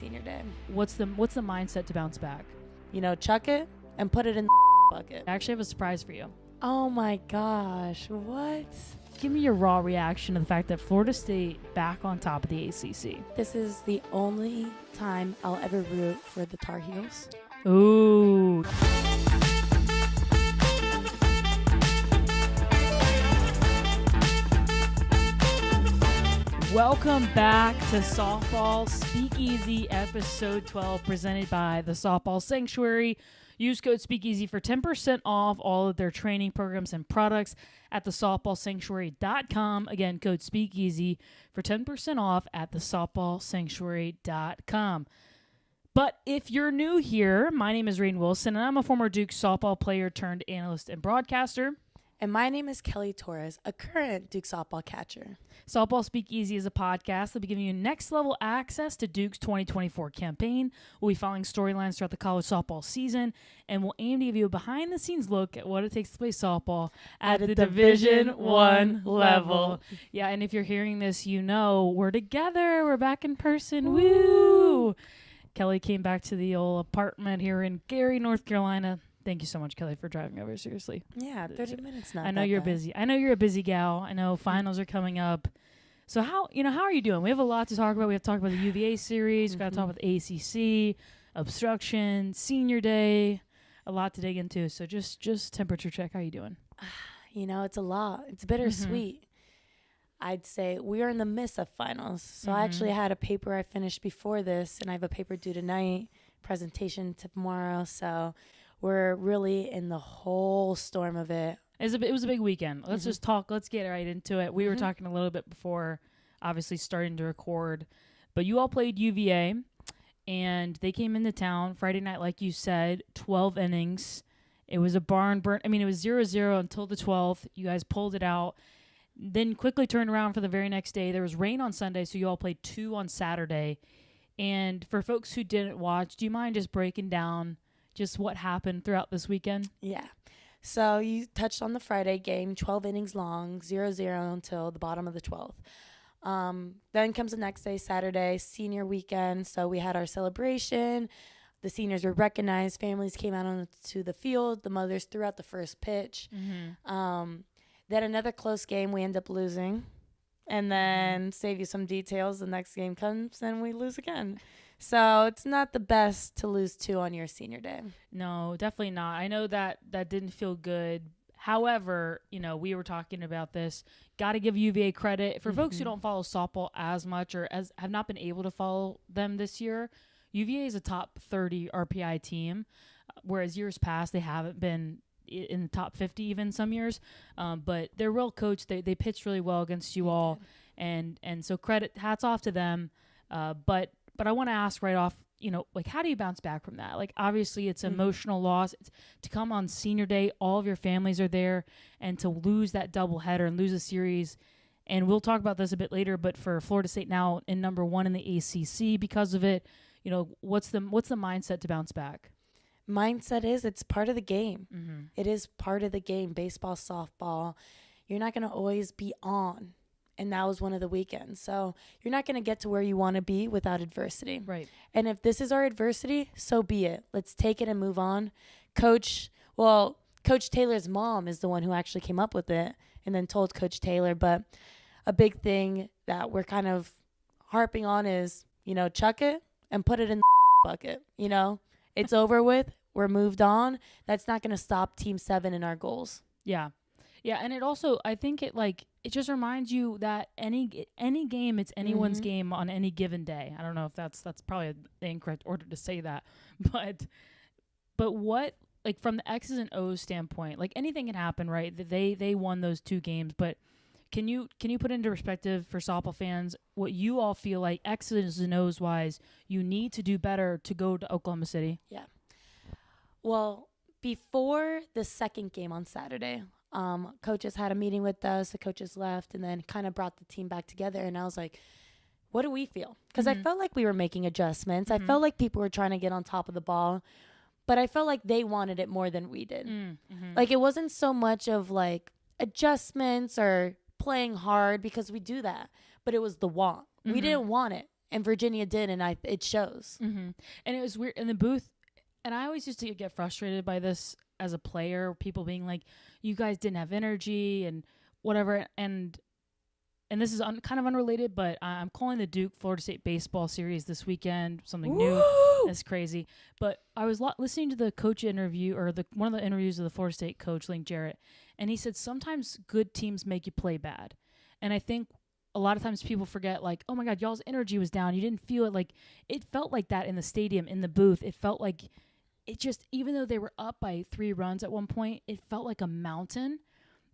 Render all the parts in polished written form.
senior day. What's the mindset to bounce back? Chuck it and put it in the bucket. I actually have a surprise for you. Oh my gosh, what? Give me your raw reaction to the fact that Florida State back on top of the ACC. This is the only time I'll ever root for the Tar Heels. Ooh. Welcome back to Softball Speakeasy, episode 12, presented by the Softball Sanctuary. Use code Speakeasy for 10% off all of their training programs and products at thesoftballsanctuary.com. Again, code Speakeasy for 10% off at thesoftballsanctuary.com. But if you're new here, my name is Raine Wilson, and I'm a former Duke softball player turned analyst and broadcaster. And my name is Kelly Torres, a current Duke softball catcher. Softball Speakeasy is a podcast that'll be giving you next-level access to Duke's 2024 campaign. We'll be following storylines throughout the college softball season, and we'll aim to give you a behind-the-scenes look at what it takes to play softball at the Division I level. Yeah, and if you're hearing this, you know we're together. We're back in person. Woo! Kelly came back to the old apartment here in Gary, North Carolina. Thank you so much, Kelly, for driving over. Seriously. Yeah, 30 minutes now. I know you're busy. I know you're a busy gal. I know finals are coming up. So how are you doing? We have a lot to talk about. We have to talk about the UVA series. We've got to talk about the ACC, Obstruction, Senior Day. A lot to dig into. So just temperature check. How you doing? It's a lot. It's bittersweet. I'd say we are in the midst of finals. So I actually had a paper I finished before this, and I have a paper due tonight, presentation tomorrow. So we're really in the whole storm of it. It was a big weekend. Let's just talk. Let's get right into it. We were talking a little bit before, obviously starting to record, but you all played UVA, and they came into town Friday night, like you said, 12 innings. It was a barn burn. I mean, it was 0-0 until the 12th. You guys pulled it out, then quickly turned around for the very next day. There was rain on Sunday, so you all played 2 on Saturday. And for folks who didn't watch, do you mind just breaking down just what happened throughout this weekend? Yeah. So you touched on the Friday game, 12 innings long, 0-0 until the bottom of the 12th. Then comes the next day, Saturday, senior weekend. So we had our celebration. The seniors were recognized. Families came out onto the field. The mothers threw out the first pitch. Then another close game, we end up losing. And then save you some details, the next game comes and we lose again. So it's not the best to lose 2 on your senior day. No, definitely not. I know that didn't feel good. However, we were talking about this. Got to give UVA credit. For folks who don't follow softball as much or have not been able to follow them this year, UVA is a top 30 RPI team, whereas years past they haven't been in the top 50 even some years. But they're real coach. They pitched really well against you all. And so hats off to them. But I want to ask right off, how do you bounce back from that? Like, obviously, it's emotional loss. It's to come on senior day, all of your families are there, and to lose that doubleheader and lose a series. And we'll talk about this a bit later, but for Florida State now in number 1 in the ACC because of it, what's the mindset to bounce back? Mindset is it's part of the game. It is part of the game, baseball, softball. You're not going to always be on. And that was one of the weekends. So you're not going to get to where you want to be without adversity. Right. And if this is our adversity, so be it. Let's take it and move on. Coach Taylor's mom is the one who actually came up with it and then told Coach Taylor. But a big thing that we're kind of harping on is, chuck it and put it in the bucket. It's over with. We're moved on. That's not going to stop Team 7 in our goals. Yeah. Yeah, and it also, I think it just reminds you that any game, it's anyone's game on any given day. I don't know if that's probably the incorrect order to say that, but what, from the X's and O's standpoint, anything can happen, right? They won those 2 games, but can you put into perspective for softball fans what you all feel like X's and O's wise you need to do better to go to Oklahoma City? Yeah. Well, before the second game on Saturday, coaches had a meeting with us. The coaches left and then kind of brought the team back together. And I was like, what do we feel? Because I felt like we were making adjustments. I felt like people were trying to get on top of the ball. But I felt like they wanted it more than we did. It wasn't so much of adjustments or playing hard because we do that. But it was the want. We didn't want it. and Virginia did, and it shows. And it was weird in the booth. And I always used to get frustrated by this as a player, people being like, you guys didn't have energy and whatever. And this is kind of unrelated, but I'm calling the Duke Florida State baseball series this weekend, something new. That's crazy. But I was listening to the coach interview, or one of the interviews of the Florida State coach, Link Jarrett, and he said sometimes good teams make you play bad. And I think a lot of times people forget, like, oh my God, y'all's energy was down. You didn't feel it. Like, it felt like that in the stadium, in the booth. It felt like it just, even though they were up by 3 runs at one point, it felt like a mountain.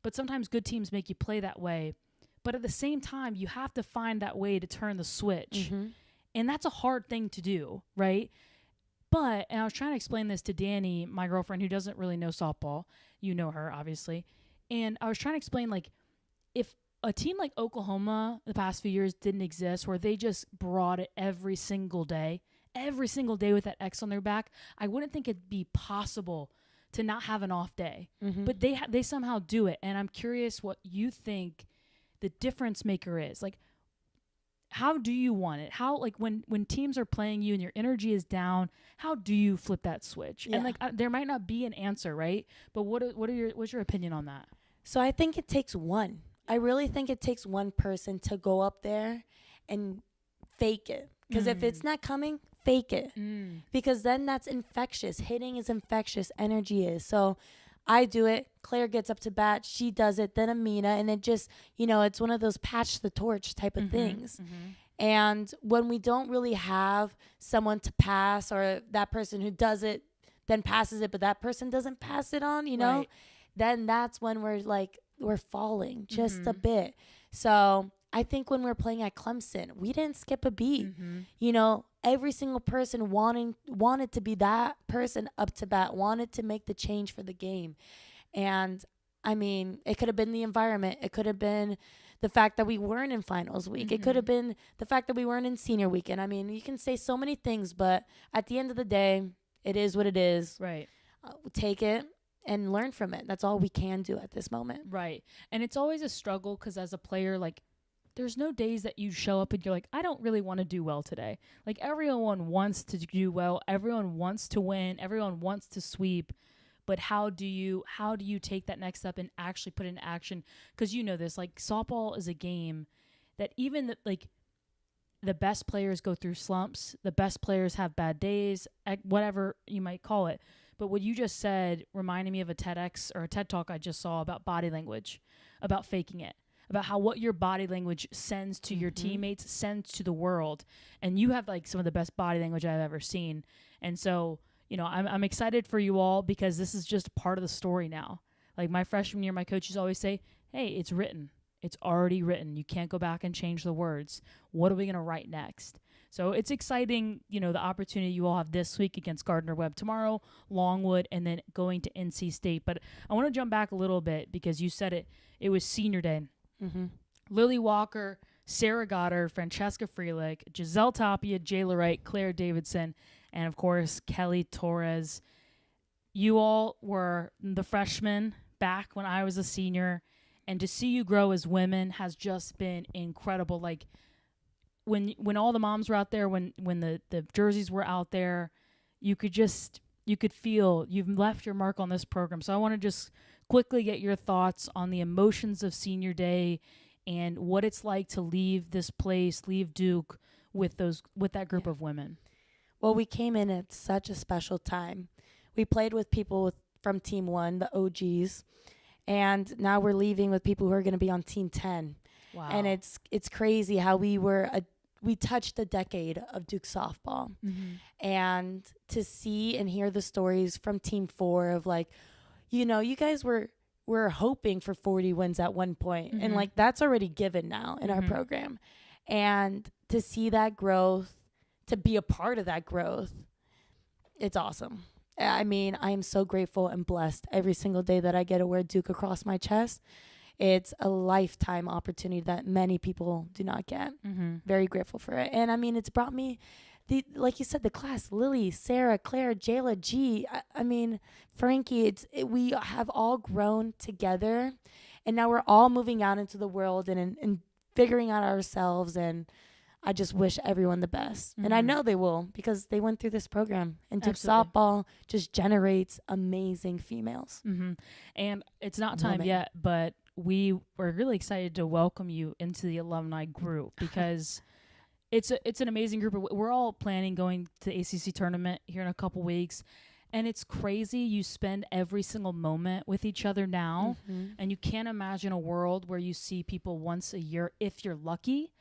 But sometimes good teams make you play that way. But at the same time, you have to find that way to turn the switch. And that's a hard thing to do, right? But, and I was trying to explain this to Danny, my girlfriend, who doesn't really know softball. You know her, obviously. And I was trying to explain, like, if a team like Oklahoma the past few years didn't exist, where they just brought it every single day with that X on their back, I wouldn't think it'd be possible to not have an off day. But they somehow do it. And I'm curious what you think the difference maker is. Like, how do you want it? How, like, when teams are playing you and your energy is down, how do you flip that switch? And like, there might not be an answer, right? But what's your opinion on that? So I think it takes one. I really think it takes one person to go up there and fake it. Because if it's not coming, fake it. Because then that's infectious. Hitting is infectious. Energy is. So I do it. Claire gets up to bat. She does it. Then Amina. And it just, it's one of those patch the torch type of things. And when we don't really have someone to pass, or that person who does it then passes it, but that person doesn't pass it on, right, then that's when we're falling just a bit. So I think when we're playing at Clemson, we didn't skip a beat. Every single person wanted to be that person up to bat, wanted to make the change for the game. And I mean, it could have been the environment. It could have been the fact that we weren't in finals week. It could have been the fact that we weren't in senior weekend. I mean, you can say so many things, but at the end of the day, it is what it is. Right. Take it and learn from it. That's all we can do at this moment. Right. And it's always a struggle because as a player, like, there's no days that you show up and you're like, I don't really want to do well today. Like, everyone wants to do well. Everyone wants to win. Everyone wants to sweep. But how do you take that next step and actually put it in action? Because you know this, like, softball is a game that even the best players go through slumps. The best players have bad days, whatever you might call it. But what you just said reminded me of a TEDx or a TED Talk I just saw about body language, about faking it, about how what your body language sends to your teammates, sends to the world. And you have, like, some of the best body language I've ever seen. And so, I'm excited for you all because this is just part of the story now. Like, my freshman year, my coaches always say, hey, it's written. It's already written. You can't go back and change the words. What are we going to write next? So it's exciting, the opportunity you all have this week against Gardner-Webb tomorrow, Longwood, and then going to NC State. But I want to jump back a little bit because you said it was senior day. Lily Walker, Sarah Goddard, Francesca Freelick, Giselle Tapia, Jayla Wright, Claire Davidson, and of course, Kelly Torres. You all were the freshmen back when I was a senior, and to see you grow as women has just been incredible. Like, when all the moms were out there, when the jerseys were out there, you could feel you've left your mark on this program. So I want to just quickly get your thoughts on the emotions of senior day and what it's like to leave this place, leave Duke with that group of women. Well, we came in at such a special time. We played with people from Team 1, the OGs, and now we're leaving with people who are going to be on Team 10. Wow. And it's crazy how we touched a decade of Duke softball. And to see and hear the stories from Team 4 of, like, you guys were hoping for 40 wins at one point. And, like, that's already given now in our program. And to see that growth, to be a part of that growth, it's awesome. I mean, I am so grateful and blessed every single day that I get to wear Duke across my chest. It's a lifetime opportunity that many people do not get. Very grateful for it. And I mean, it's brought me like you said, the class, Lily, Sarah, Claire, Jayla, G. I mean, Frankie, we have all grown together, and now we're all moving out into the world and figuring out ourselves. And I just wish everyone the best. And I know they will because they went through this program. And Duke Absolutely. softball just generates amazing females. And it's not time yet, but we were really excited to welcome you into the alumni group because it's an amazing group. We're all planning going to the ACC tournament here in a couple weeks. And it's crazy. You spend every single moment with each other now. And you can't imagine a world where you see people once a year if you're lucky.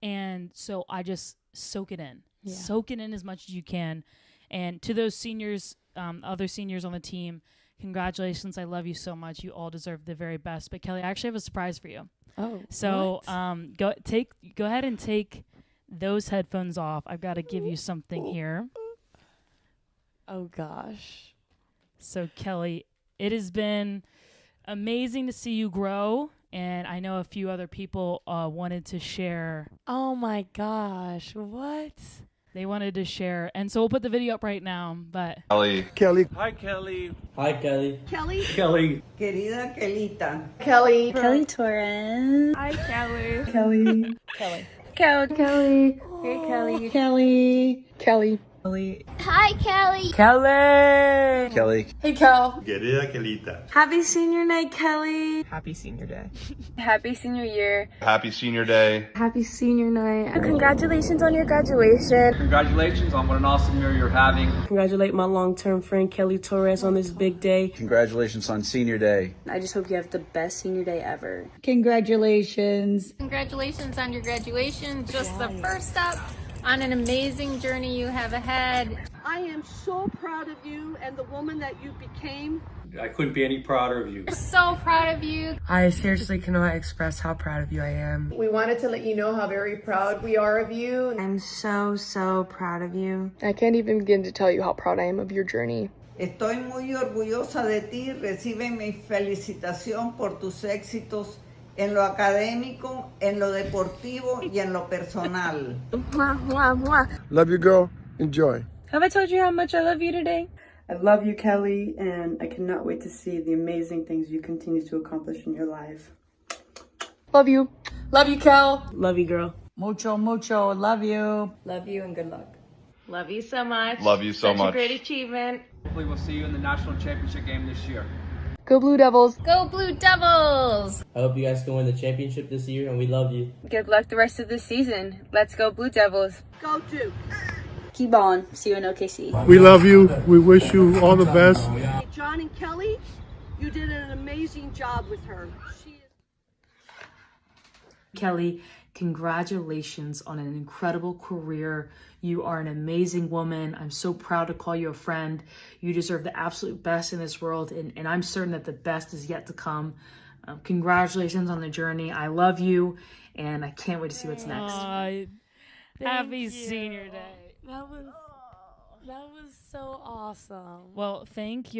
And so I just soak it in. Yeah. Soak it in as much as you can. And to those seniors, other seniors on the team, congratulations. I love you so much. You all deserve the very best. But Kelly, I actually have a surprise for you. Oh, so go ahead and take those headphones off. I've got to give you something here. Oh, gosh. So, Kelly, it has been amazing to see you grow, and I know a few other people wanted to share. Oh, my gosh. What? They wanted to share, and so we'll put the video up right now, but... Kelly. Hi, Kelly. Hi, Kelly. Kelly. Kelly. Querida Kelita. Kelly. Kelly Torres. Hi, Kelly. Kelly. Kelly. Kelly. Hey, Kelly. Kelly. Kelly. Hi, Kelly. Kelly. Hey, Kel. Querida Kelita. Happy senior night, Kelly. Happy senior day. Happy senior year. Happy senior day. Happy senior night. Congratulations on your graduation. Congratulations on what an awesome year you're having. Congratulate my long-term friend Kelly Torres on this big day. Congratulations on senior day. I just hope you have the best senior day ever. Congratulations. Congratulations on your graduation. Just the first step on an amazing journey you have ahead. I am so proud of you and the woman that you became. I couldn't be any prouder of you. We're so proud of you. I seriously cannot express how proud of you I am. We wanted to let you know how very proud we are of you. I'm so proud of you. I can't even begin to tell you how proud I am of your journey. Estoy muy orgullosa de ti. Recibe mi felicitación por tus éxitos en lo académico, en lo deportivo y en lo personal. Love you, girl. Enjoy. Have I told you how much I love you today? I love you, Kelly, and I cannot wait to see the amazing things you continue to accomplish in your life. Love you. Love you, Kel. Love you, girl. Mucho, mucho. Love you. Love you and good luck. Love you so much. Love you so Such much. a great achievement. Hopefully we'll see you in the national championship game this year. Go Blue Devils. Go Blue Devils. I hope you guys can win the championship this year, and we love you. Good luck the rest of the season. Let's go Blue Devils. Go Duke. Keep on. See you in OKC. We love you. We wish you all the best. John and Kelly, you did an amazing job with her. She is... Kelly, congratulations on an incredible career. You are an amazing woman. I'm so proud to call you a friend. You deserve the absolute best in this world, and I'm certain that the best is yet to come. Congratulations on the journey. I love you, and I can't wait to see what's next. Happy senior day. That was so awesome. Well, thank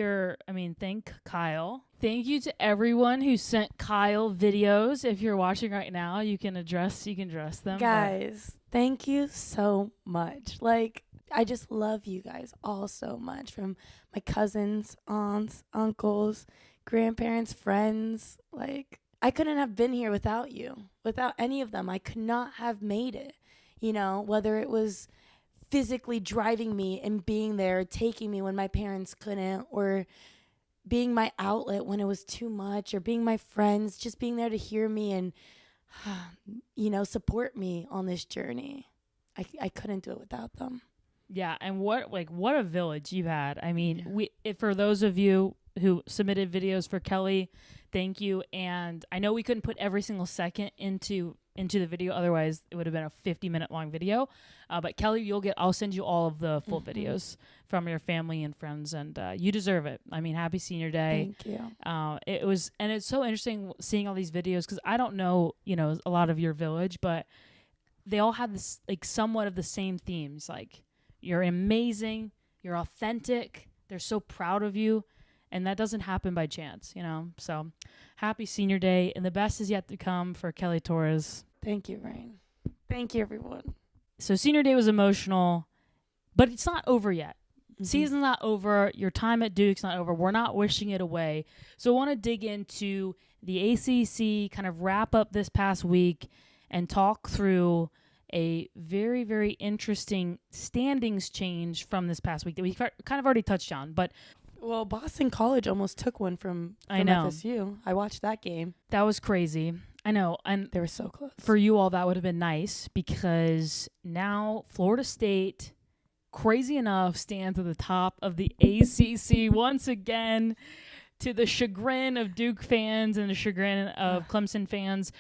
Kyle. Thank you to everyone who sent Kyle videos. If you're watching right now, you can address them. Guys, thank you so much. Like, I just love you guys all so much. From my cousins, aunts, uncles, grandparents, friends. Like, I couldn't have been here without you. Without any of them, I could not have made it. You know, whether it was physically driving me and being there, taking me when my parents couldn't, or being my outlet when it was too much, or being my friends, just being there to hear me and, you know, support me on this journey. I couldn't do it without them. Yeah, and what a village you had. I mean, for those of you who submitted videos for Kelly, thank you. And I know we couldn't put every single second into the video, otherwise it would have been a 50-minute long video. But Kelly, I'll send you all of the full videos from your family and friends, and you deserve it. I mean, happy senior day. Thank you. It's so interesting seeing all these videos, because I don't know, a lot of your village, but they all have this somewhat of the same themes. Like, you're amazing, you're authentic, they're so proud of you, and that doesn't happen by chance, So happy senior day, and the best is yet to come for Kelly Torres. Thank you, Raine. Thank you, everyone. So senior day was emotional, but it's not over yet. Season's not over. Your time at Duke's not over. We're not wishing it away. So I want to dig into the ACC, kind of wrap up this past week and talk through a very, very interesting standings change from this past week that we kind of already touched on. But well, Boston College almost took one from FSU. I watched that game. That was crazy. I know. And they were so close. For you all, that would have been nice because now Florida State, crazy enough, stands at the top of the ACC once again, to the chagrin of Duke fans and the chagrin of Clemson fans,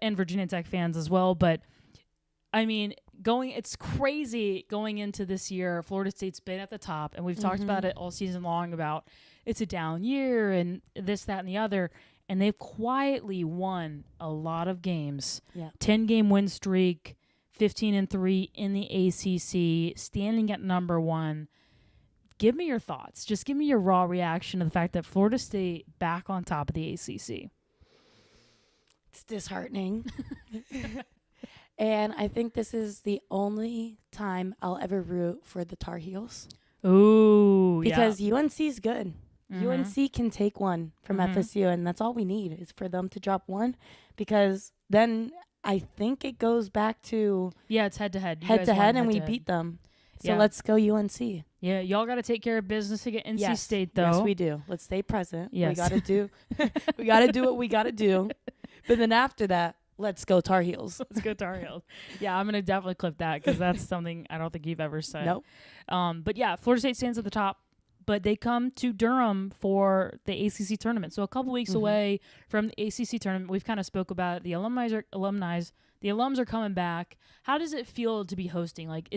and Virginia Tech fans as well. But I mean, it's crazy going into this year. Florida State's been at the top, and we've talked about it all season long about it's a down year and this, that, and the other. And they've quietly won a lot of games. Yeah. 10-game win streak, 15-3 in the ACC, standing at number 1. Give me your thoughts. Just give me your raw reaction to the fact that Florida State back on top of the ACC. It's disheartening. And I think this is the only time I'll ever root for the Tar Heels. Ooh, because UNC's good. UNC can take one from FSU, and that's all we need is for them to drop one, because then I think it goes back to it's head-to-head. Head-to-head, and we beat them. So let's go UNC. Yeah, y'all got to take care of business against NC State, though. Yes, we do. Let's stay present. Yes. We got to do we got to do what we got to do. But then after that, let's go Tar Heels. Let's go Tar Heels. Yeah, I'm going to definitely clip that because that's something I don't think you've ever said. Nope. But yeah, Florida State stands at the top, but they come to Durham for the ACC tournament. So a couple weeks away from the ACC tournament. We've kind of spoke about it. The alums are coming back. How does it feel to be hosting? Like,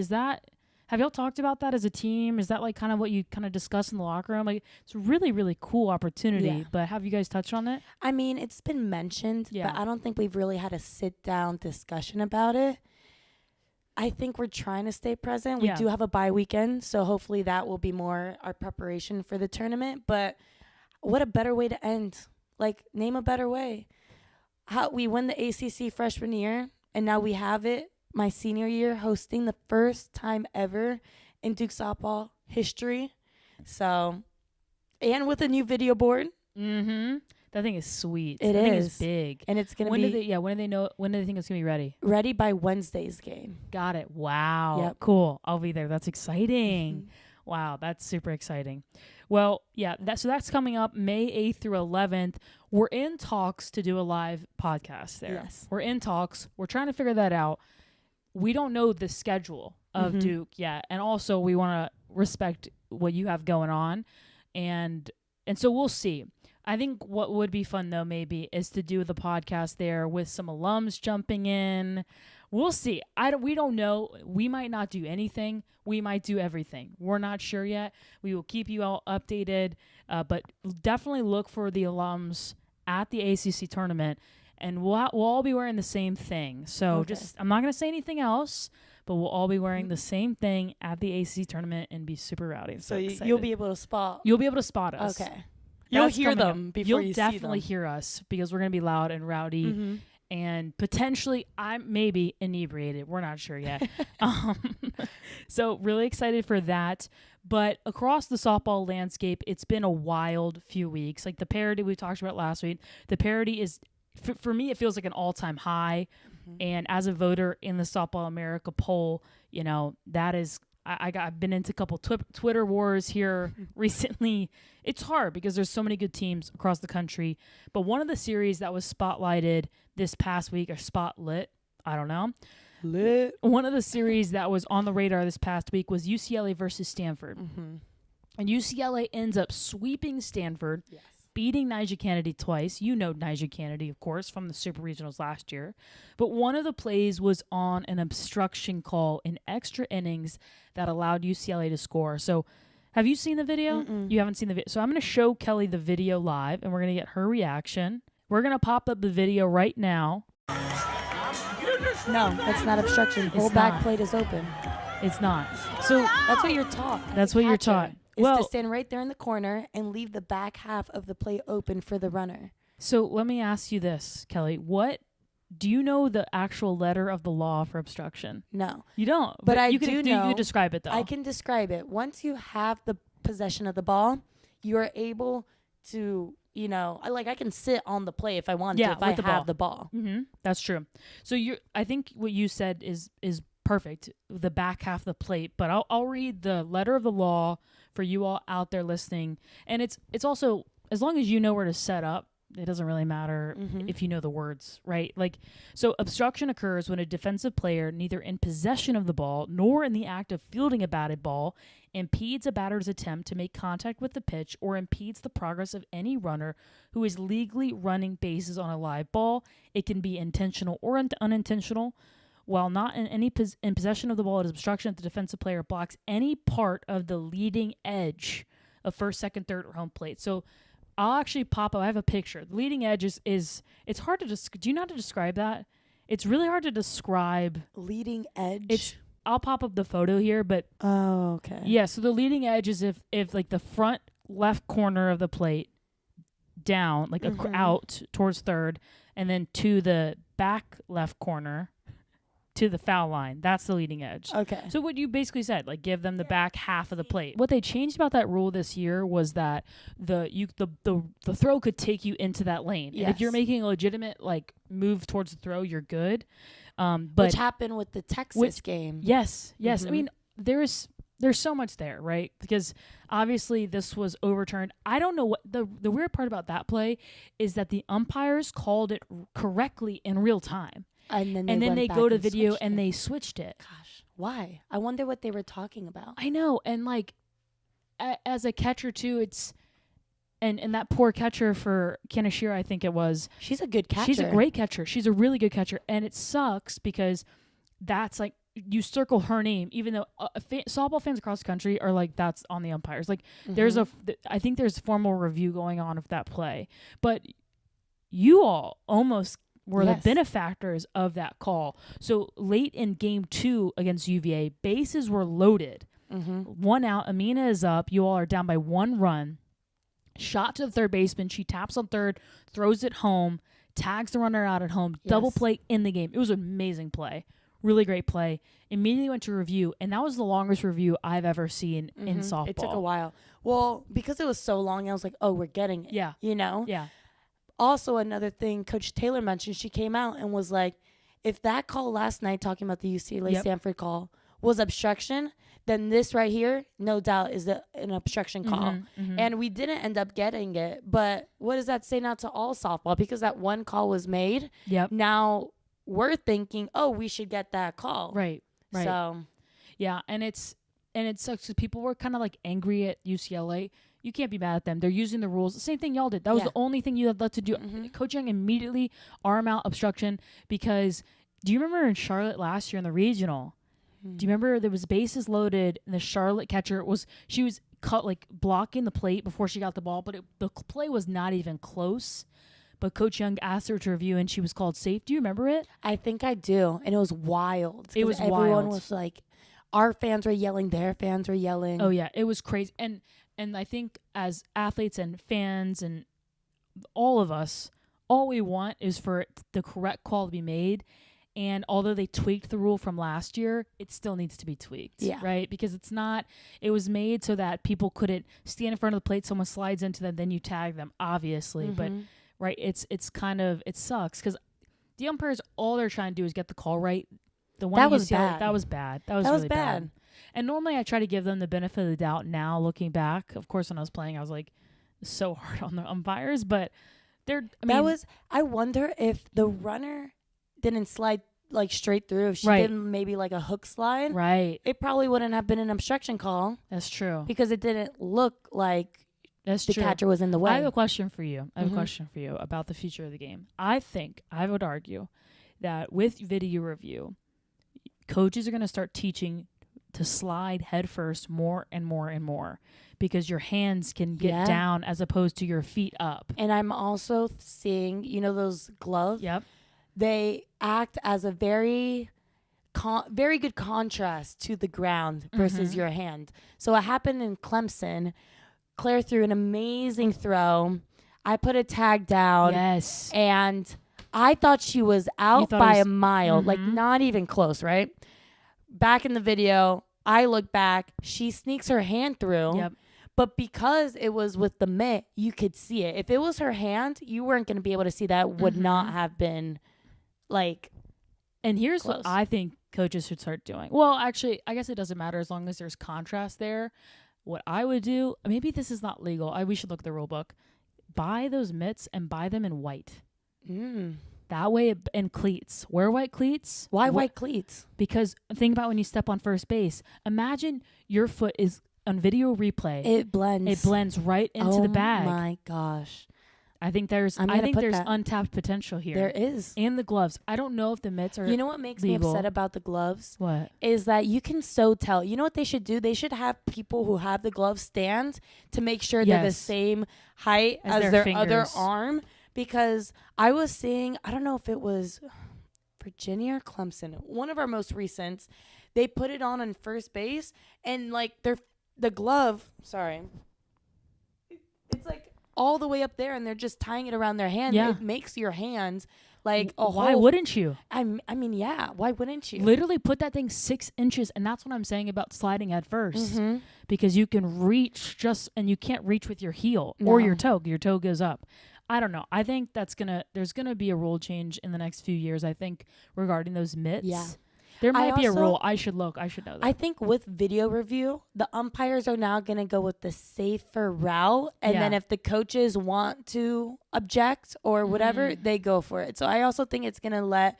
have y'all talked about that as a team? Is that like kind of what you kind of discuss in the locker room? Like, it's a really, really cool opportunity, but have you guys touched on it? I mean, it's been mentioned, but I don't think we've really had a sit-down discussion about it. I think we're trying to stay present. We do have a bye weekend, so hopefully that will be more our preparation for the tournament. But what a better way to end. Like, name a better way. How we win the ACC freshman year, and now we have it my senior year, hosting the first time ever in Duke softball history. So, and with a new video board. That thing is sweet. That thing is big. And it's going to be... when do they think it's going to be ready? Ready by Wednesday's game. Got it. Wow. Yep. Cool. I'll be there. That's exciting. Wow, that's super exciting. Well, so that's coming up May 8th through 11th. We're in talks to do a live podcast there. Yes. We're in talks. We're trying to figure that out. We don't know the schedule of Duke yet. And also we want to respect what you have going on. And so we'll see. I think what would be fun, though, maybe, is to do the podcast there with some alums jumping in. We'll see. We don't know. We might not do anything. We might do everything. We're not sure yet. We will keep you all updated. But definitely look for the alums at the ACC tournament. And we'll all be wearing the same thing. So I'm not going to say anything else, but we'll all be wearing the same thing at the ACC tournament and be super rowdy. So you'll be able to spot. You'll be able to spot us. Okay. You'll hear them before you see them. You'll definitely hear us because we're going to be loud and rowdy and potentially I'm maybe inebriated. We're not sure yet. So really excited for that. But across the softball landscape, it's been a wild few weeks. Like the parity we talked about last week, the parity is, for me, it feels like an all-time high. And as a voter in the Softball America poll, that is... I've been into a couple Twitter wars here recently. It's hard because there's so many good teams across the country. But one of the series that was spotlighted this past week, or spotlit, I don't know. Lit. One of the series that was on the radar this past week was UCLA versus Stanford. And UCLA ends up sweeping Stanford, beating Nyjah Kennedy twice. You know Nyjah Kennedy, of course, from the Super Regionals last year. But one of the plays was on an obstruction call in extra innings that allowed UCLA to score. So have you seen the video? You haven't seen the video. So I'm going to show Kelly the video live, and we're going to get her reaction. We're going to pop up the video right now. No, that's not obstruction. Whole back plate is open. It's not. So that's what you're taught. That's what you're taught. To stand right there in the corner and leave the back half of the plate open for the runner. So let me ask you this, Kelly. Do you know the actual letter of the law for obstruction? No. You don't? But I you do know. You know. can describe it, though. I can describe it. Once you have the possession of the ball, you are able to you know, I can sit on the plate if I want to, if I have the ball. Mm-hmm. That's true. So I think what you said is perfect, the back half of the plate. But I'll read the letter of the law for you all out there listening. And it's also, as long as you know where to set up, it doesn't really matter if you know the words, right? Like, so obstruction occurs when a defensive player, neither in possession of the ball nor in the act of fielding a batted ball, impedes a batter's attempt to make contact with the pitch or impedes the progress of any runner who is legally running bases on a live ball. It can be intentional or unintentional. While not in possession of the ball, it is obstruction if the defensive player blocks any part of the leading edge of first, second, third, or home plate. So I'll actually pop up. I have a picture. The leading edge is it's hard to do you know how to describe that? It's really hard to describe. Leading edge? I'll pop up the photo here, but oh, okay. Yeah, so the leading edge is if like the front left corner of the plate down, like out towards third, and then to the back left corner to the foul line. That's the leading edge. Okay. So what you basically said, like give them the back half of the plate. What they changed about that rule this year was that the throw could take you into that lane. Yes. And if you're making a legitimate like move towards the throw, you're good. But which happened with the Texas game. Yes. I mean, there's so much there, right? Because obviously this was overturned. I don't know what the weird part about that play is that the umpires called it correctly in real time. And then they go to video and they switched it. Gosh, why? I wonder what they were talking about. I know. And like, as a catcher too, it's, and that poor catcher for Kaneshiro, I think it was. She's a good catcher. She's a great catcher. She's a really good catcher. And it sucks because that's like, you circle her name, even though softball fans across the country are like, that's on the umpires. Like I think there's formal review going on of that play, but you all almost were the benefactors of that call. So late in game 2 against UVA, bases were loaded. 1 out, Amina is up. You all are down by 1 run. Shot to the third baseman. She taps on third, throws it home, tags the runner out at home. Double play in the game. It was an amazing play. Really great play. Immediately went to review, and that was the longest review I've ever seen in softball. It took a while. Well, because it was so long, I was like, oh, we're getting it. Yeah. You know? Yeah. Also, another thing Coach Taylor mentioned, she came out and was like, if that call last night, talking about the UCLA-Stanford call, was obstruction, then this right here, no doubt, is an obstruction call. And we didn't end up getting it. But what does that say now to all softball? Because that one call was made. Now we're thinking, oh, we should get that call. Right. So, yeah, and it sucks because people were kind of like angry at UCLA. You can't be mad at them. They're using the rules. The same thing y'all did. That was the only thing you had left to do. Coach Young immediately arm out obstruction because do you remember in Charlotte last year in the regional? Do you remember there was bases loaded and the Charlotte catcher was cut like blocking the plate before she got the ball, but the play was not even close. But Coach Young asked her to review and she was called safe. Do you remember it? I think I do. And it was wild. It was everyone wild. Was like, our fans were yelling, their fans were yelling. Oh yeah, it was crazy. And I think as athletes and fans and all of us, all we want is for the correct call to be made. And although they tweaked the rule from last year, it still needs to be tweaked, right? Because it was made so that people couldn't stand in front of the plate, someone slides into them, then you tag them, obviously. But, right, it sucks because the umpires, all they're trying to do is get the call right. The one that was bad. That was bad. That was really bad. And normally I try to give them the benefit of the doubt now, looking back. Of course, when I was playing, I was like so hard on the umpires, but I wonder if the runner didn't slide like straight through. If she did maybe like a hook slide, it probably wouldn't have been an obstruction call. That's true. Because it didn't look like the catcher was in the way. I have a question for you. About the future of the game. I would argue that with video review, coaches are going to start teaching to slide head first more and more and more because your hands can get down as opposed to your feet up. And I'm also seeing, those gloves? Yep. They act as a very very good contrast to the ground versus your hand. So it happened in Clemson. Claire threw an amazing throw. I put a tag down. Yes. And I thought she was out by a mile, like not even close, right? Back in the video, I look back. She sneaks her hand through. Yep. But because it was with the mitt, you could see it. If it was her hand, you weren't going to be able to see that. Would not have been like. And here's close. what I think coaches should start doing. Well, actually, I guess it doesn't matter as long as there's contrast there. What I would do, maybe this is not legal. We should look at the rule book. Buy those mitts and buy them in white. That way, and cleats. Wear white cleats. Why white cleats? Because think about when you step on first base. Imagine your foot is on video replay. It blends. It blends right into the bag. Oh my gosh. I think there's untapped potential here. There is. And the gloves. I don't know if the mitts are You know what makes legal. me upset about the gloves? What? Is that you can so tell. You know what they should do? They should have people who have the gloves stand to make sure they're the same height as their other arm. Because I was seeing, I don't know if it was Virginia or Clemson, one of our most recents, they put it on first base, and like the glove, it's like all the way up there, and they're just tying it around their hand. Yeah. It makes your hands like a Why whole, wouldn't you? I mean, yeah. Why wouldn't you? Literally put that thing 6 inches, and that's what I'm saying about sliding head 1st. Because you can reach and you can't reach with your heel or your toe. Your toe goes up. I don't know. I think there's gonna be a rule change in the next few years. I think regarding those mitts. Yeah. There might be a rule. I should know that. I think with video review, the umpires are now going to go with the safer route. And then if the coaches want to object or whatever, they go for it. So I also think it's going to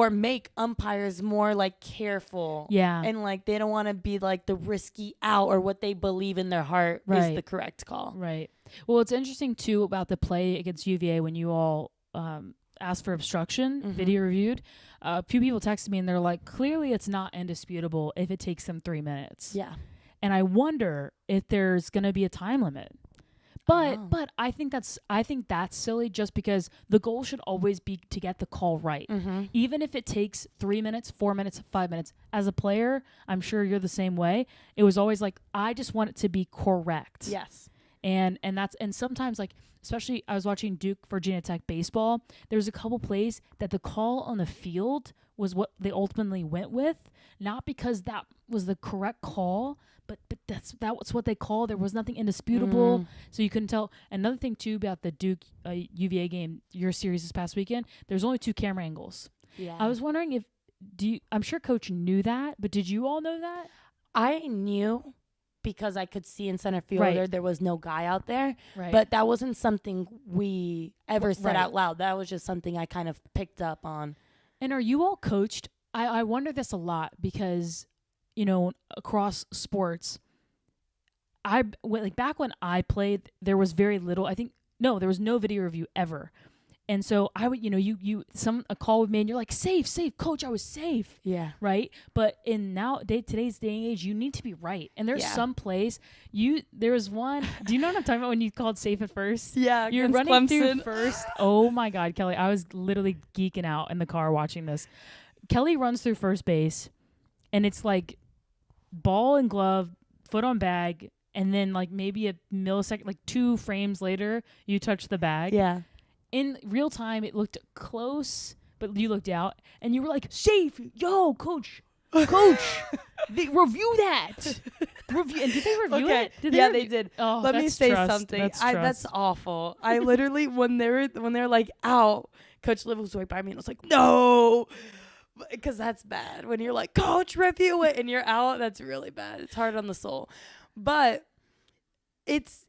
make umpires more like careful. Yeah. And like they don't want to be like the risky out, or what they believe in their heart is the correct call. Right. Well, it's interesting too about the play against UVA when you all asked for obstruction, video reviewed. A few people texted me and they're like, clearly it's not indisputable if it takes them 3 minutes. Yeah. And I wonder if there's going to be a time limit. But I think that's silly, just because the goal should always be to get the call right. Even if it takes 3 minutes, 4 minutes, 5 minutes. As a player, I'm sure you're the same way. It was always like, I just want it to be correct. Yes. And sometimes, like, especially I was watching Duke Virginia Tech baseball, there's a couple plays that the call on the field was what they ultimately went with, not because that was the correct call, but that was what they called. There was nothing indisputable, so you couldn't tell. Another thing too about the Duke UVA game, your series this past weekend, there's only 2 camera angles. Yeah. I was wondering I'm sure Coach knew that, but did you all know that? I knew, because I could see in center field there was no guy out there. Right. But that wasn't something we ever said out loud. That was just something I kind of picked up on. And are you all coached? I wonder this a lot because, across sports, back when I played, there was very little. There was no video review ever. And so I would, a call would be made and you're like, safe, coach, I was safe. Yeah. Right. But in today's day and age, you need to be right. And there's some plays there was one, do you know what I'm talking about when you called safe at first? Yeah. You're running through first. Oh my God, Kelly. I was literally geeking out in the car watching this. Kelly runs through first base and it's like ball and glove, foot on bag. And then like maybe a millisecond, like 2 frames later, you touch the bag. Yeah. In real time, it looked close, but you looked out, and you were like, safe! Yo, coach! They review that! And did they review it? They did. Oh, Let me say trust. something. That's That's awful. I literally, when they're like out, Coach Liv was right by me, and I was like, no! Because that's bad. When you're like, coach, review it, and you're out, that's really bad. It's hard on the soul. But it's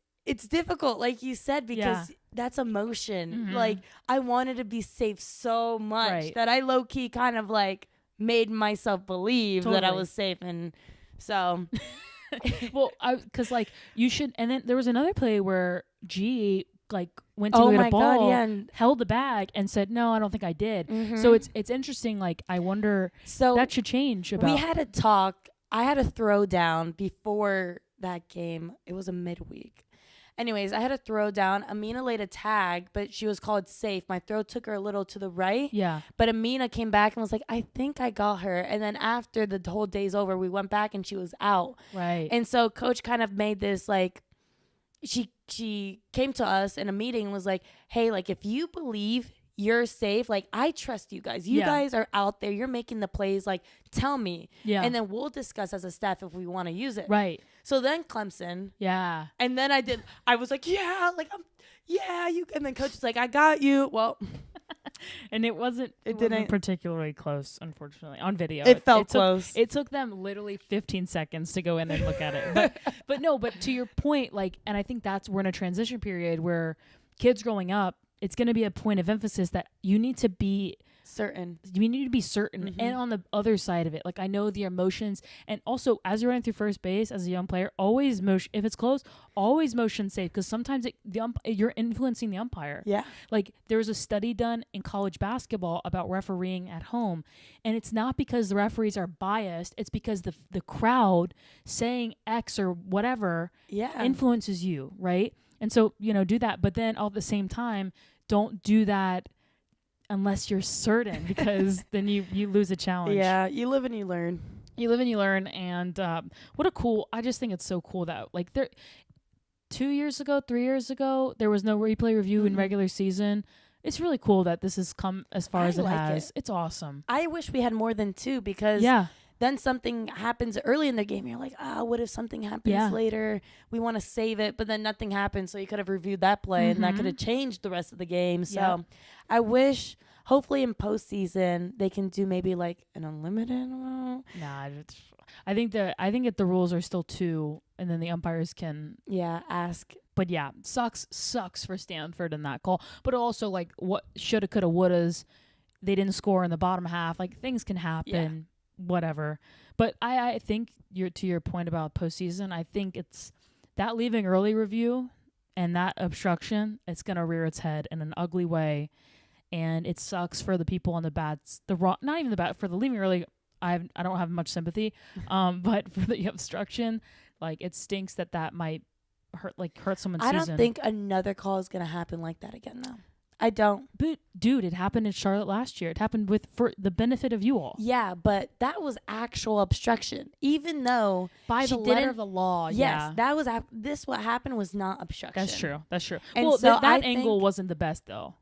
difficult, like you said, because that's emotion. Like, I wanted to be safe so much that I low-key kind of like made myself believe that I was safe. And so well, because like you should. And then there was another play where G like went to get a ball, and held the bag and said, no, I don't think I did. So it's interesting. Like, I wonder, so that should change. We had a talk. I had a throwdown before that game. It was a midweek. Anyways, I had a throw down. Amina laid a tag, but she was called safe. My throw took her a little to the right. Yeah. But Amina came back and was like, I think I got her. And then after the whole day's over, we went back and she was out. Right. And so coach kind of made this like, she came to us in a meeting and was like, hey, like if you believe you're safe. Like, I trust you guys. You guys are out there. You're making the plays. Like, tell me. Yeah. And then we'll discuss as a staff if we want to use it. Right. So then Clemson. Yeah. And then I was like, you. And then coach is like, I got you. Well. And it wasn't particularly close, unfortunately, on video. It felt close. It took them literally 15 seconds to go in and look at it. But to your point, like, and I think we're in a transition period where kids growing up, it's going to be a point of emphasis that you need to be certain. You need to be certain. And on the other side of it, like, I know the emotions, and also as you're running through first base as a young player, always motion. If it's close, always motion safe, because sometimes you're influencing the umpire. Yeah. Like, there was a study done in college basketball about refereeing at home, and it's not because the referees are biased. It's because the crowd saying X or whatever influences you, right? And so, do that. But then all at the same time, don't do that unless you're certain, because then you lose a challenge. Yeah, you live and you learn. And I just think it's so cool that, like, 3 years ago, there was no replay review in regular season. It's really cool that this has come as far as it has. It's awesome. I wish we had more than 2, because then something happens early in the game. You're like, what if something happens later? We want to save it, but then nothing happens. So you could have reviewed that play, and that could have changed the rest of the game. So I wish, hopefully in postseason, they can do maybe like an unlimited amount. Nah, I think that the rules are still 2, and then the umpires can ask. But sucks for Stanford in that call. But also, like, what shoulda, coulda, wouldas. They didn't score in the bottom half. Like, things can happen. Whatever. But I think to your point about postseason, I think it's that leaving early review and that obstruction, it's gonna rear its head in an ugly way, and it sucks for the people on not even the bad, for the leaving early. I don't have much sympathy, but for the obstruction, like, it stinks that might hurt someone's season. I don't think another call is gonna happen like that again, though. I don't. But dude, it happened in Charlotte last year. It happened for the benefit of you all. Yeah, but that was actual obstruction. Even though by the letter of the law. Yes, that was what happened was not obstruction. That's true. And well, so that angle wasn't the best, though.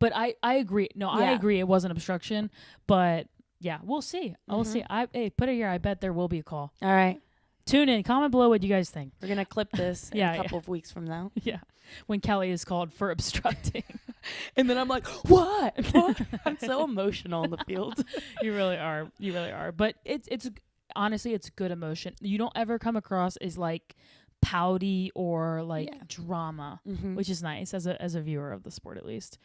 But I agree. No, I agree. It wasn't obstruction. But yeah, we'll see. We'll see. Put it here. I bet there will be a call. All right. Tune in. Comment below what you guys think. We're gonna clip this in a couple of weeks from now. Yeah, when Kelly is called for obstructing. And then I'm like, what? I'm so emotional on the field. You really are. But it's honestly, it's good emotion. You don't ever come across as like pouty or like drama, which is nice as a viewer of the sport, at least.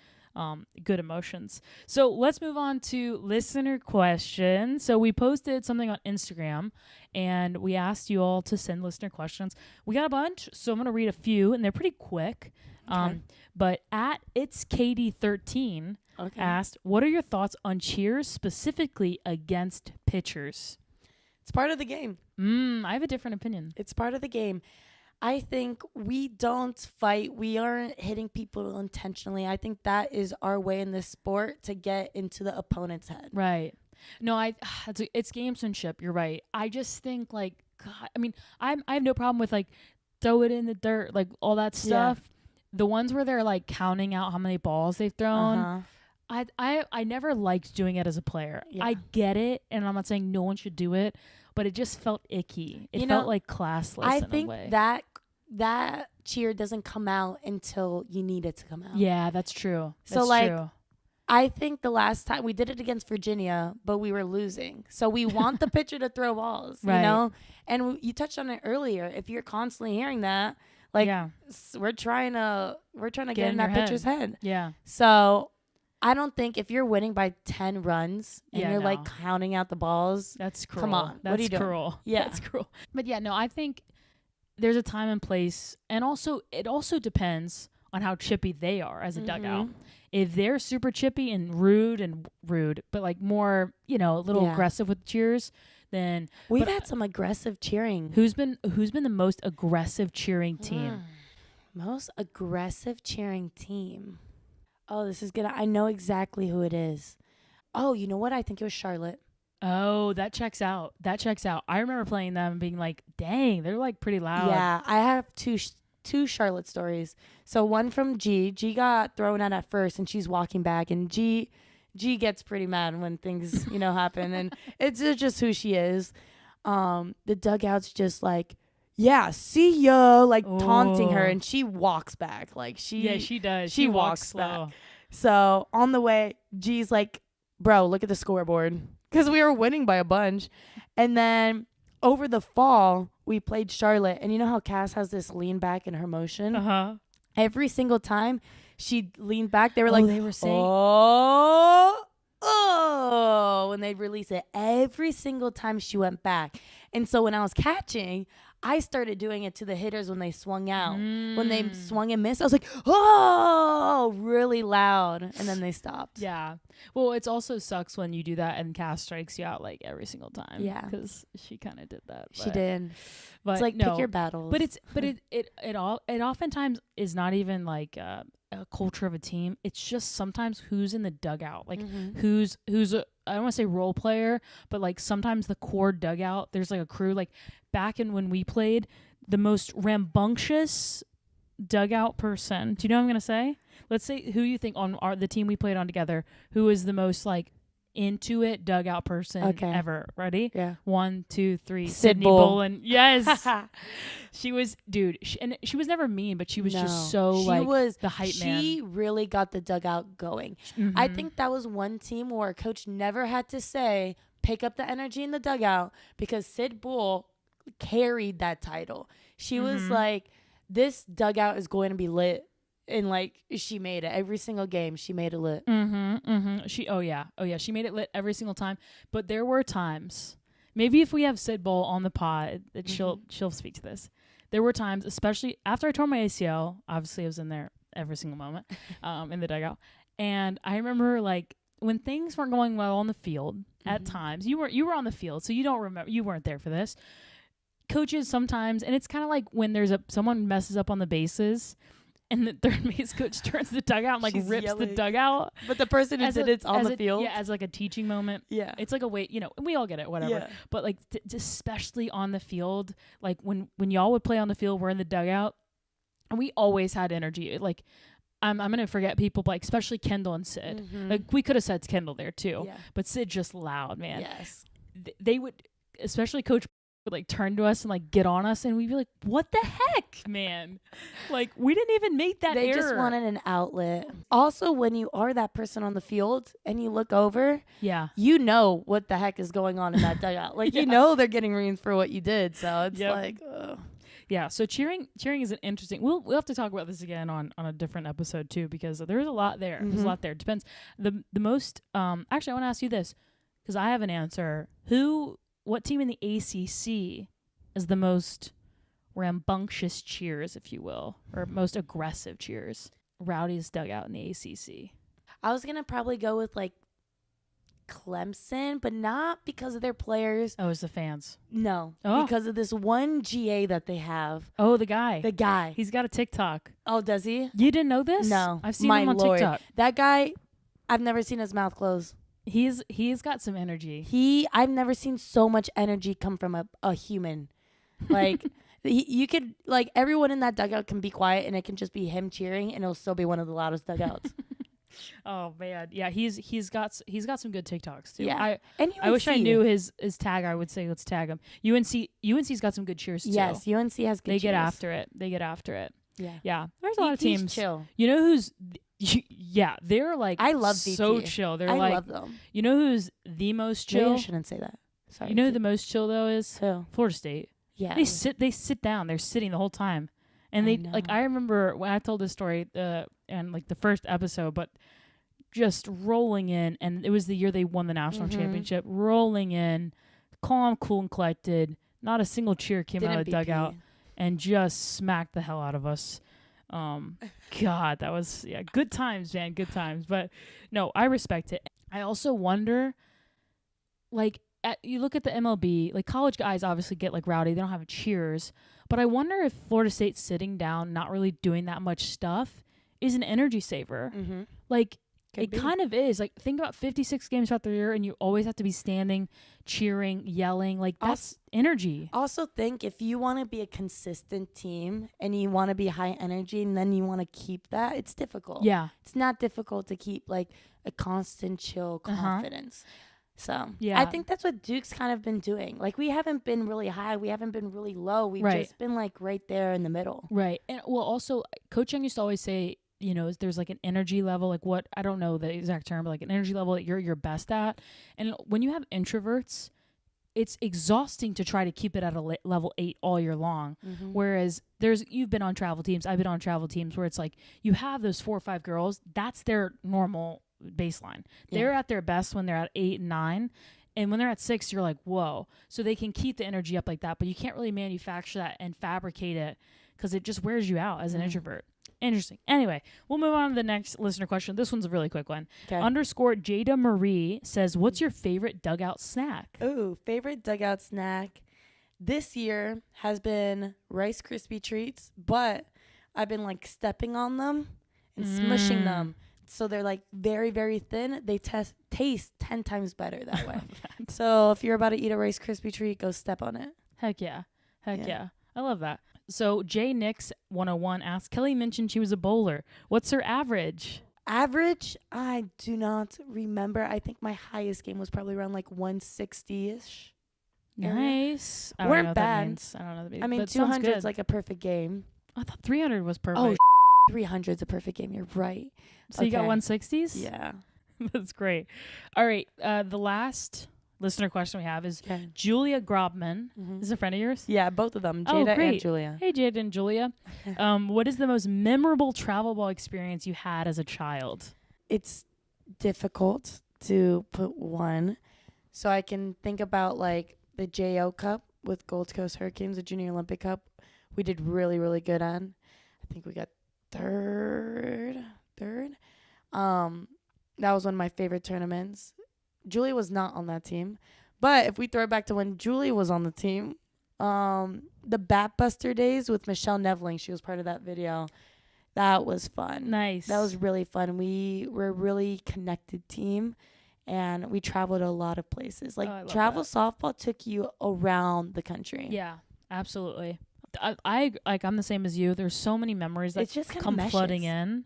Good emotions. So let's move on to listener questions. So we posted something on Instagram, and we asked you all to send listener questions. We got a bunch, so I'm going to read a few, and they're pretty quick. Okay. But at It's Katie 13 asked, what are your thoughts on cheers specifically against pitchers? It's part of the game. I have a different opinion. It's part of the game. I think we don't fight. We aren't hitting people intentionally. I think that is our way in this sport to get into the opponent's head. Right. No, it's gamesmanship. You're right. I just think, like, God, I mean, I have no problem with, like, throw it in the dirt, like, all that stuff. Yeah. The ones where they're, like, counting out how many balls they've thrown. I never liked doing it as a player. Yeah. I get it, and I'm not saying no one should do it, but it just felt icky. It felt like classless in a way. I think that cheer doesn't come out until you need it to come out. Yeah, that's true. True. I think the last time we did it against Virginia, but we were losing. So we want the pitcher to throw balls, you know? And you touched on it earlier. If you're constantly hearing that, like, we're trying to get in that pitcher's head. Yeah. So I don't think if you're winning by 10 runs and you're like counting out the balls, that's cruel. Come on. That's what are you cruel. Doing? Yeah. That's cruel. But yeah, no, I think there's a time and place, and also it also depends on how chippy they are as a dugout. If they're super chippy and rude, but like more, a little aggressive with cheers, then we've had some aggressive cheering. Who's been the most aggressive cheering team? Most aggressive cheering team. Oh, this is I know exactly who it is. Oh, you know what? I think it was Charlotte. Oh, that checks out. I remember playing them and being like, dang, they're like pretty loud. Yeah, I have two two Charlotte stories. So one from G. G got thrown out at first, and she's walking back, and G gets pretty mad when things, happen, and it's just who she is. The dugout's just like, yeah, see ya, like taunting her, and she walks back. Like she does. She walks back. So on the way, G's like, bro, look at the scoreboard, because we were winning by a bunch. And then over the fall, we played Charlotte, and you know how Cass has this lean back in her motion? Every single time she leaned back, they were like, they were saying, oh, when they'd release it. Every single time she went back. And so when I was catching, I started doing it to the hitters when they swung out. When they swung and missed, I was like, oh, really loud. And then they stopped. Yeah. Well, it also sucks when you do that and Cass strikes you out like every single time. Yeah. Because she kind of did that. She did. But it's like, no, pick your battles. But it oftentimes is not even like a culture of a team. It's just sometimes who's in the dugout. Like who's I don't want to say role player, but like sometimes the core dugout, there's like a crew. Like back in when we played, the most rambunctious dugout person. Do you know what I'm gonna say? Let's say who you think on the team we played on together, who is the most like into it dugout person ever. Ready? Yeah. 1, 2, 3. Sydney Bolin. Yes. She was, dude. She was never mean, but she was just so the hype man. She really got the dugout going. I think that was one team where a coach never had to say, pick up the energy in the dugout, because Sid Bull carried that title. She was like, this dugout is going to be lit. And like she made it every single game. She made it lit. She made it lit every single time. But there were times, maybe if we have Sid Bull on the pod, she'll speak to this. There were times, especially after I tore my ACL. Obviously, I was in there every single moment, in the dugout. And I remember like when things weren't going well on the field. At times, you were on the field, so you don't remember. You weren't there for this. Coaches sometimes, and it's kind of like when there's someone messes up on the bases. And the third base coach turns the dugout and like rips yelling. The dugout. But the person who did it's on the field. Yeah, as like a teaching moment. Yeah. It's like a way, we all get it, whatever. Yeah. But like especially on the field, like when y'all would play on the field, we're in the dugout, and we always had energy. Like I'm gonna forget people, but like especially Kendall and Sid. Like we could have said Kendall there too. Yeah. But Sid just loud, man. Yes. They would, especially Coach would like turn to us and like get on us, and we'd be like, what the heck, man? Like we didn't even make that They error. just wanted an outlet. Also, when you are that person on the field and you look over, you know what the heck is going on in that dugout. Like you know they're getting reamed for what you did. So it's like, ugh. Yeah, so cheering is an interesting. We'll have to talk about this again on a different episode too, because there's a lot there. There's a lot there. It depends. The most actually I want to ask you this, because I have an answer. What team in the ACC is the most rambunctious cheers, if you will, or most aggressive cheers? Rowdy's dugout in the ACC. I was gonna probably go with like Clemson, but not because of their players. Oh, it's the fans. No, because of this one GA that they have. Oh, the guy. He's got a TikTok. Oh, does he? You didn't know this? No. I've seen him on TikTok. That guy, I've never seen his mouth close. He's got some energy. I've never seen so much energy come from a human. Like you could, like, everyone in that dugout can be quiet and it can just be him cheering and it'll still be one of the loudest dugouts. Oh man, yeah, he's got some good TikToks too. Yeah, I wish I knew his tag. I would say let's tag him. UNC's got some good cheers too. Yes, UNC has good. They get after it. Yeah. There's a lot of teams. Chill. You know who's? Yeah, they're like I love so VT. chill. They're I like, love them. You know who's the most chill? Maybe I shouldn't say that. Sorry. You know who the most chill though is? Who? Florida State. Yeah. They sit down. They're sitting the whole time. And they like I remember when I told this story and like the first episode, but just rolling in, and it was the year they won the national championship, rolling in, calm, cool, and collected. Not a single cheer came out of the dugout, and just smacked the hell out of us. God, that was good times, man, good times. But no, I respect it. I also wonder, like, you look at the MLB, like college guys obviously get like rowdy. They don't have cheers, but I wonder if Florida State sitting down, not really doing that much stuff, is an energy saver. Mm-hmm. Like, It kind of is. Like, think about 56 games throughout the year, and you always have to be standing, cheering, yelling. Like, that's energy. Also think if you want to be a consistent team and you want to be high energy and then you want to keep that, it's difficult. Yeah. It's not difficult to keep, like, a constant chill confidence. So, yeah. I think that's what Duke's kind of been doing. Like, we haven't been really high. We haven't been really low. We've just been, like, right there in the middle. Right. And, well, also, Coach Young used to always say, you know, there's like an energy level, like what, I don't know the exact term, but like an energy level that you're your best at. And when you have introverts, it's exhausting to try to keep it at a level 8 all year long. Whereas you've been on travel teams, I've been on travel teams where it's like you have those 4 or 5 girls, that's their normal baseline. They're at their best when they're at 8 and 9. And when they're at 6, you're like, whoa. So they can keep the energy up like that, but you can't really manufacture that and fabricate it because it just wears you out as an introvert. Interesting. Anyway, we'll move on to the next listener question. This one's a really quick one. Okay. _Jada Marie says, what's your favorite dugout snack? Ooh, favorite dugout snack this year has been Rice Krispie treats, but I've been like stepping on them and smushing them. So they're like very, very thin. They taste 10 times better that way. So if you're about to eat a Rice Krispie treat, go step on it. Heck yeah. Heck yeah. I love that. So J Nix 101 asks, Kelly mentioned she was a bowler. What's her average? Average? I do not remember. I think my highest game was probably around like 160-ish. Nice. Weren't bad. I don't know. That means. I mean, 200 is like a perfect game. I thought 300 was perfect. Oh, 300 is a perfect game. You're right. So you got 160s? Yeah. That's great. All right. The last listener question we have is Julia Grobman. Is this a friend of yours? Yeah, both of them. Jada and Julia. Hey, Jada and Julia. What is the most memorable travel ball experience you had as a child? It's difficult to put one. So I can think about like the JO Cup with Gold Coast Hurricanes, the Junior Olympic Cup. We did really, really good on. I think we got third. That was one of my favorite tournaments. Julie was not on that team. But if we throw it back to when Julie was on the team, the Bat Buster days with Michelle Nevling, she was part of that video. That was fun. Nice. That was really fun. We were a really connected team, and we traveled a lot of places. Like, travel softball took you around the country. Yeah, absolutely. I'm the same as you. There's so many memories that just come flooding in.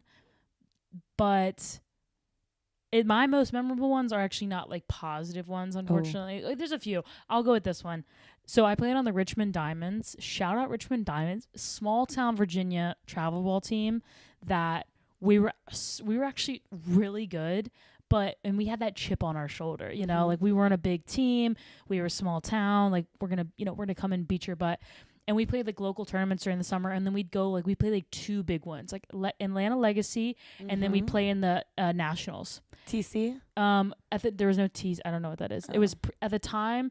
But my most memorable ones are actually not like positive ones, unfortunately. Like, there's a few. I'll go with this one. So I played on the Richmond Diamonds. Shout out Richmond Diamonds, small town Virginia travel ball team that we were actually really good. And we had that chip on our shoulder, you know, like we weren't a big team. We were a small town. Like we're going to come and beat your butt. And we played like local tournaments during the summer, and then we'd go we played like 2 big ones, like Atlanta Legacy, and then we'd play in the Nationals. TC? There was no T's. I don't know what that is. It was at the time,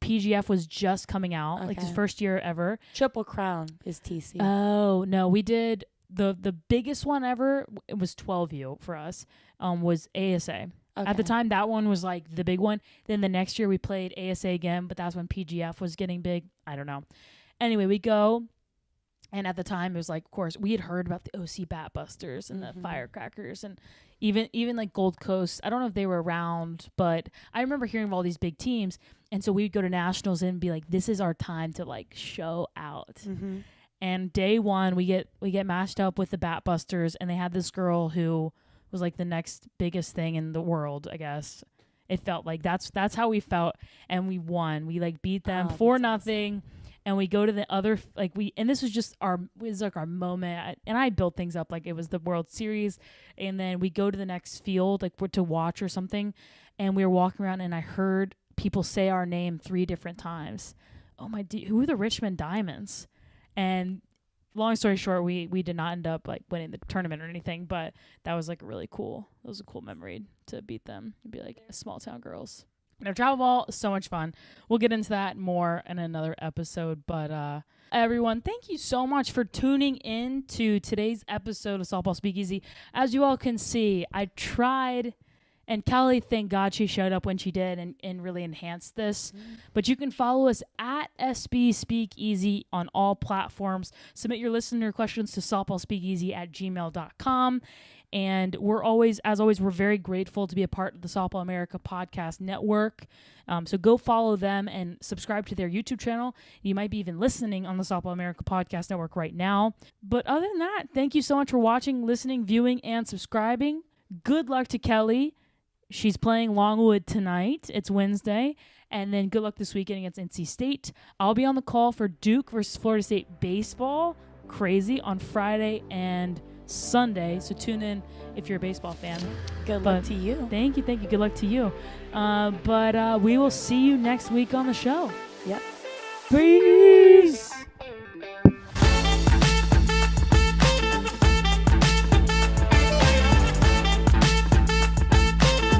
PGF was just coming out, like his first year ever. Triple Crown is TC. Oh no, we did the biggest one ever. It was 12U for us. Was ASA. Okay. At the time, that one was like the big one. Then the next year we played ASA again, but that's when PGF was getting big. I don't know. Anyway, we go, and at the time it was like, of course, we had heard about the OC Bat Busters and the Firecrackers, and even like Gold Coast. I don't know if they were around, but I remember hearing of all these big teams, and so we'd go to nationals and be like, this is our time to like show out. And day one, we get matched up with the Bat Busters, and they had this girl who was like the next biggest thing in the world, I guess. It felt like that's how we felt, and we won. We like beat them 4-0. And we go to the other, and this was just our moment. And I built things up like it was the World Series. And then we go to the next field, like we're to watch or something. And we were walking around, and I heard people say our name 3 different times. Oh my, who are the Richmond Diamonds? And long story short, we did not end up like winning the tournament or anything, but that was like really cool. It was a cool memory to beat them and be like small town girls. Our travel ball is so much fun. We'll get into that more in another episode. But everyone, thank you so much for tuning in to today's episode of Softball Speakeasy. As you all can see, I tried, and Kelly, thank God she showed up when she did and really enhanced this. But you can follow us at SB Speakeasy on all platforms. Submit your listener questions to softballspeakeasy@gmail.com. And we're always, as always, we're very grateful to be a part of the Softball America Podcast Network. So go follow them and subscribe to their YouTube channel. You might be even listening on the Softball America Podcast Network right now. But other than that, thank you so much for watching, listening, viewing, and subscribing. Good luck to Kelly. She's playing Longwood tonight. It's Wednesday. And then good luck this weekend against NC State. I'll be on the call for Duke versus Florida State baseball. Crazy on Friday and Sunday. So tune in if you're a baseball fan. Good luck to you. Thank you. Good luck to you. But we will see you next week on the show. Yep. Peace.